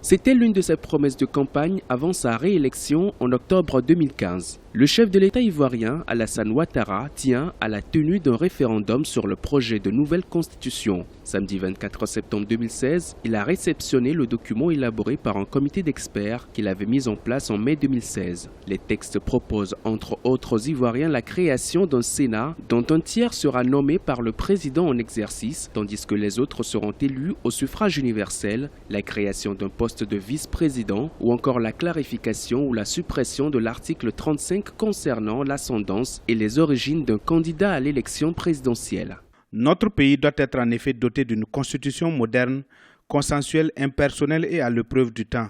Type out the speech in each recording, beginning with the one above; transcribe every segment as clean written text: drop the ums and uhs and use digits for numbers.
C'était l'une de ses promesses de campagne avant sa réélection en octobre 2015. Le chef de l'État ivoirien, Alassane Ouattara, tient à la tenue d'un référendum sur le projet de nouvelle constitution. Samedi 24 septembre 2016, il a réceptionné le document élaboré par un comité d'experts qu'il avait mis en place en mai 2016. Les textes proposent entre autres aux Ivoiriens la création d'un Sénat dont un tiers sera nommé par le président en exercice, tandis que les autres seront élus au suffrage universel, la création d'un poste de vice-président ou encore la clarification ou la suppression de l'article 35 concernant l'ascendance et les origines d'un candidat à l'élection présidentielle. Notre pays doit être en effet doté d'une constitution moderne, consensuelle, impersonnelle et à l'épreuve du temps.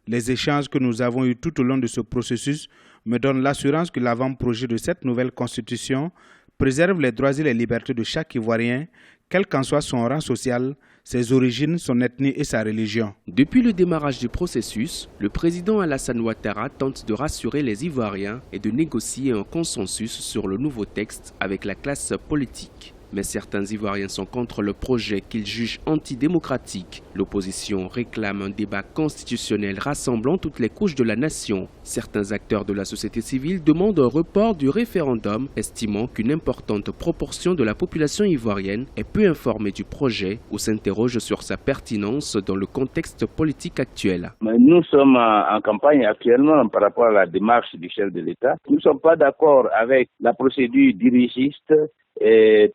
Les échanges que nous avons eus tout au long de ce processus me donnent l'assurance que l'avant-projet de cette nouvelle constitution préserve les droits et les libertés de chaque Ivoirien, quel qu'en soit son rang social, ses origines, son ethnie et sa religion. Depuis le démarrage du processus, le président Alassane Ouattara tente de rassurer les Ivoiriens et de négocier un consensus sur le nouveau texte avec la classe politique. Mais certains Ivoiriens sont contre le projet qu'ils jugent antidémocratique. L'opposition réclame un débat constitutionnel rassemblant toutes les couches de la nation. Certains acteurs de la société civile demandent un report du référendum, estimant qu'une importante proportion de la population ivoirienne est peu informée du projet ou s'interroge sur sa pertinence dans le contexte politique actuel. Nous sommes en campagne actuellement par rapport à la démarche du chef de l'État. Nous ne sommes pas d'accord avec la procédure dirigiste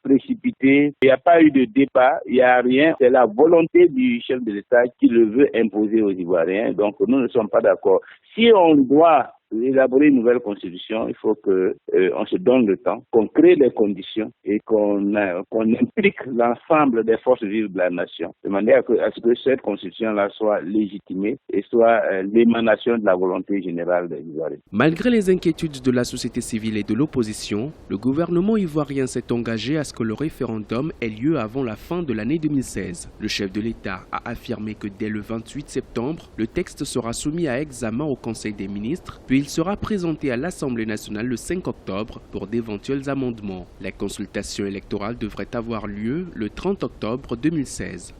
précipité. Il n'y a pas eu de débat, il n'y a rien. C'est la volonté du chef de l'État qui le veut imposer aux Ivoiriens. Donc nous ne sommes pas d'accord. Si on doit élaborer une nouvelle constitution, il faut qu'on se donne le temps, qu'on crée les conditions et qu'on implique l'ensemble des forces vives de la nation, de manière à ce que cette constitution-là soit légitimée et soit l'émanation de la volonté générale des Ivoiriens. Malgré les inquiétudes de la société civile et de l'opposition, le gouvernement ivoirien s'est engagé à ce que le référendum ait lieu avant la fin de l'année 2016. Le chef de l'État a affirmé que dès le 28 septembre, le texte sera soumis à examen au Conseil des ministres, puis il sera présenté à l'Assemblée nationale le 5 octobre pour d'éventuels amendements. La consultation électorale devrait avoir lieu le 30 octobre 2016.